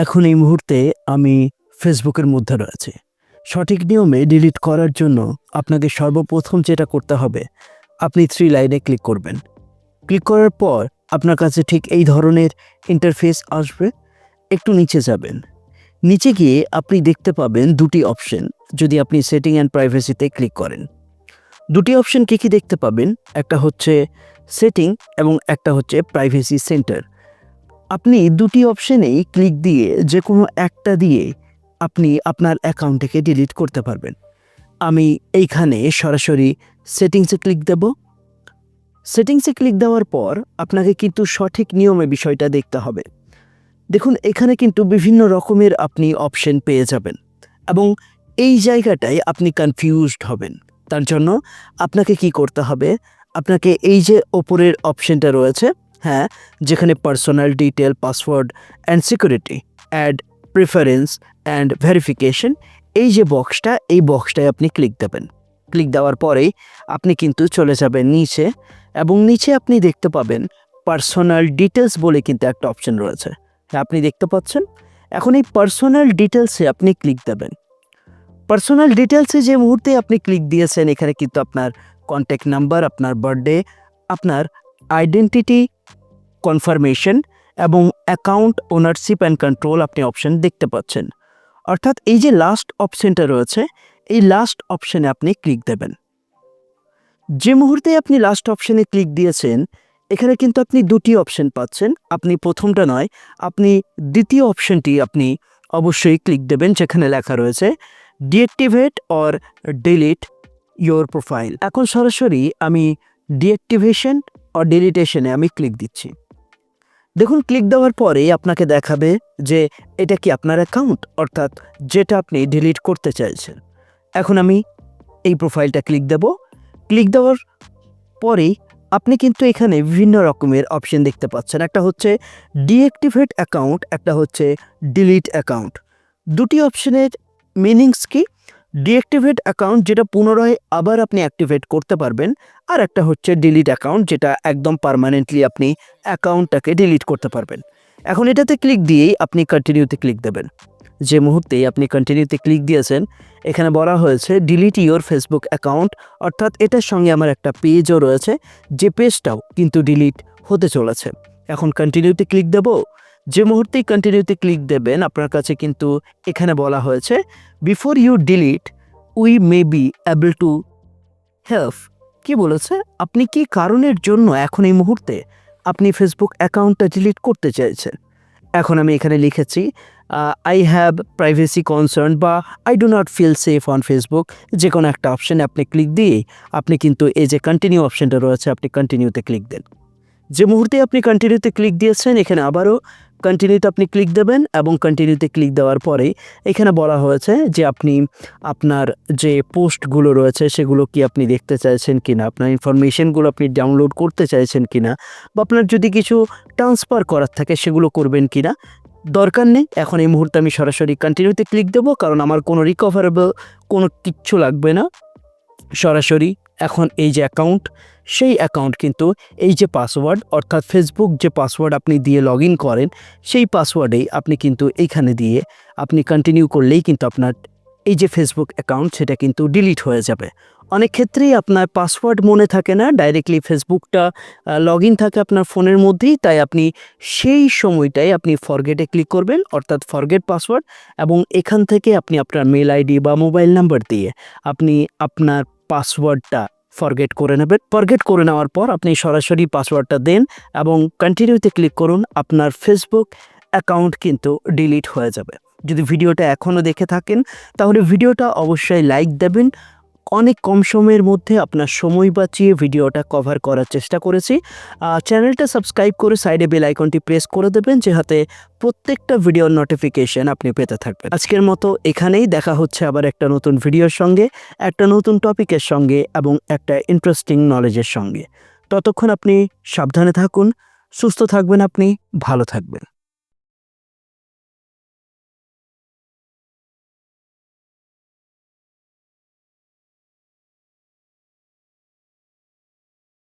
এখন এই মুহূর্তে আমি ফেসবুকের মধ্যে রয়েছি। সঠিক নিয়মে ডিলিট করার জন্য আপনাকে সর্বপ্রথম যেটা করতে হবে, আপনি 3 লাইনে ক্লিক করবেন। ক্লিক করার পর আপনার কাছে ঠিক এই ধরনের ইন্টারফেস আসবে। একটু নিচে যাবেন। নিচে গিয়ে আপনি দেখতে পাবেন 2টি অপশন। যদি আপনি সেটিং অ্যান্ড প্রাইভেসিতে ক্লিক করেন, 2টি অপশন কী দেখতে পাবেন, একটা হচ্ছে সেটিং এবং একটা হচ্ছে প্রাইভেসি সেন্টার। আপনি 2টি অপশনেই ক্লিক দিয়ে যে কোনো একটা দিয়ে আপনি আপনার অ্যাকাউন্টটিকে ডিলিট করতে পারবেন। আমি এইখানে সরাসরি সেটিংসে ক্লিক দেব। সেটিংসে ক্লিক দেওয়ার পর আপনাকে কিন্তু সঠিক নিয়মে বিষয়টা দেখতে হবে। দেখুন, এখানে কিন্তু বিভিন্ন রকমের আপনি অপশন পেয়ে যাবেন এবং এই জায়গাটায় আপনি কনফিউজড হবেন। তার জন্য আপনাকে কি করতে হবে, আপনাকে এই যে ওপরের অপশনটা রয়েছে, হ্যাঁ, যেখানে personal detail, password and security, ad preference and verification, এই যে বক্সটা, এই বক্সটায় আপনি ক্লিক দেবেন। ক্লিক দেওয়ার পরেই আপনি কিন্তু চলে যাবেন নিচে এবং নিচে আপনি দেখতে পাবেন পার্সোনাল ডিটেলস বলে কিন্তু একটা অপশন রয়েছে। আপনি দেখতে পাচ্ছেন। এখন এই পার্সোনাল ডিটেলসে আপনি ক্লিক দেবেন। পার্সোনাল ডিটেলসে যে মুহূর্তে আপনি ক্লিক দিয়েছেন, এখানে কিন্তু আপনার কন্ট্যাক্ট নাম্বার, আপনার বার্থডে, আপনার আইডেন্টিটি কনফার্মেশন এবং অ্যাকাউন্ট ওনারশিপ অ্যান্ড কন্ট্রোল আপনি অপশন দেখতে পাচ্ছেন। অর্থাৎ এই যে লাস্ট অপশনটা রয়েছে, এই লাস্ট অপশনে আপনি ক্লিক দেবেন। যে মুহূর্তে আপনি লাস্ট অপশনে ক্লিক দিয়েছেন, এখানে কিন্তু আপনি 2টি অপশন পাচ্ছেন। আপনি প্রথমটা নয়, আপনি দ্বিতীয় অপশনটি আপনি অবশ্যই ক্লিক দেবেন, যেখানে লেখা রয়েছে deactivate or delete your profile. এখন সরাসরি আমি ডিঅ্যাক্টিভেশন অর ডিলিটেশনে আমি ক্লিক দিচ্ছি। দেখুন, ক্লিক দেওয়ার পরে আপনাকে দেখাবে যে এটা কি আপনার অ্যাকাউন্ট, অর্থাৎ যেটা আপনি ডিলিট করতে চাইছেন। এখন আমি এই প্রোফাইলটা ক্লিক দেব। ক্লিক দেওয়ার পরেই আপনি কিন্তু এখানে বিভিন্ন রকমের অপশন দেখতে পাচ্ছেন। একটা হচ্ছে ডিঅ্যাক্টিভেট অ্যাকাউন্ট, একটা হচ্ছে ডিলিট অ্যাকাউন্ট। 2টি অপশনের মিনিংস কি? ডিঅ্যাক্টিভেট অ্যাকাউন্ট, যেটা পুনরায় আবার আপনি অ্যাক্টিভেট করতে পারবেন, আর একটা হচ্ছে ডিলিট অ্যাকাউন্ট, যেটা একদম পার্মানেন্টলি আপনি অ্যাকাউন্টটাকে ডিলিট করতে পারবেন। এখন এটাতে ক্লিক দিয়েই আপনি কন্টিনিউতে ক্লিক দেবেন। যে মুহূর্তেই আপনি কন্টিনিউতে ক্লিক দিয়েছেন, এখানে বলা হয়েছে ডিলিট ইয়োর ফেসবুক অ্যাকাউন্ট, অর্থাৎ এটার সঙ্গে আমার একটা পেজও রয়েছে, যে পেজটাও কিন্তু ডিলিট হতে চলেছে। এখন কন্টিনিউতে ক্লিক দেব। যে মুহূর্তেই কন্টিনিউতে ক্লিক দেবেন, আপনার কাছে কিন্তু এখানে বলা হয়েছে before you delete we may be able to help. কি বলেছে? আপনি কি কারণের জন্য এখন এই মুহূর্তে আপনি ফেসবুক অ্যাকাউন্টটা ডিলিট করতে চাইছেন। এখন আমি এখানে লিখেছি আই হ্যাভ প্রাইভেসি কনসার্ন বা I do not feel safe on Facebook. যে কোনো একটা অপশানে আপনি ক্লিক দিয়েই আপনি কিন্তু এই যে কন্টিনিউ অপশানটা রয়েছে, আপনি কন্টিনিউতে ক্লিক দেন। যে মুহূর্তে আপনি কন্টিনিউতে ক্লিক দিয়েছেন, এখানে আবারও কন্টিনিউতে আপনি ক্লিক দেবেন এবং কন্টিনিউতে ক্লিক দেওয়ার পরেই এখানে বলা হয়েছে যে আপনি আপনার যে পোস্টগুলো রয়েছে সেগুলো কি আপনি দেখতে চাইছেন কিনা, আপনার ইনফরমেশনগুলো আপনি ডাউনলোড করতে চাইছেন কিনা, বা আপনার যদি কিছু ট্রান্সফার করার থাকে সেগুলো করবেন কিনা। দরকার নেই, এখন এই মুহূর্তে আমি সরাসরি কন্টিনিউতে ক্লিক দেবো, কারণ আমার কোনো রিকভারেবল কোনো কিচ্ছু লাগবে না। সরাসরি এখন এই যে অ্যাকাউন্ট, সেই অ্যাকাউন্ট কিন্তু এই যে পাসওয়ার্ড, অর্থাৎ ফেসবুক যে পাসওয়ার্ড আপনি দিয়ে লগ ইন করেন, সেই পাসওয়ার্ডেই আপনি কিন্তু এইখানে দিয়ে আপনি কন্টিনিউ করলেই কিন্তু আপনার এই যে ফেসবুক অ্যাকাউন্ট সেটা কিন্তু ডিলিট হয়ে যাবে। অনেক ক্ষেত্রেই আপনার পাসওয়ার্ড মনে থাকে না, ডাইরেক্টলি ফেসবুকটা লগ ইন থাকে আপনার ফোনের মধ্যেই, তাই আপনি সেই সময়টায় আপনি ফরগেটে ক্লিক করবেন, অর্থাৎ ফরগেট পাসওয়ার্ড, এবং এখান থেকে আপনি আপনার মেল আইডি বা মোবাইল নাম্বার দিয়ে আপনি আপনার পাসওয়ার্ডটা ফরগেট করে নেবেন। ফরগেট করে নেওয়ার পর আপনি সরাসরি পাসওয়ার্ডটা দেন এবং কন্টিনিউতে ক্লিক করুন। আপনার ফেসবুক অ্যাকাউন্ট কিন্তু ডিলিট হয়ে যাবে। যদি ভিডিওটা এখনও দেখে থাকেন তাহলে ভিডিওটা অবশ্যই লাইক দেবেন। অনেক কম সময়ের মধ্যে আপনার সময় বাঁচিয়ে ভিডিওটা কভার করার চেষ্টা করেছি। চ্যানেলটা সাবস্ক্রাইব করে সাইডে বেল আইকনটি প্রেস করে দেবেন, যাতে প্রত্যেকটা ভিডিওর নোটিফিকেশন আপনি পেতে থাকবেন। আজকের মতো এখানেই, দেখা হচ্ছে আবার একটা নতুন ভিডিওর সঙ্গে, একটা নতুন টপিকের সঙ্গে এবং একটা ইন্টারেস্টিং নলেজের সঙ্গে। ততক্ষণ আপনি সাবধানে থাকুন, সুস্থ থাকবেন, আপনি ভালো থাকবেন।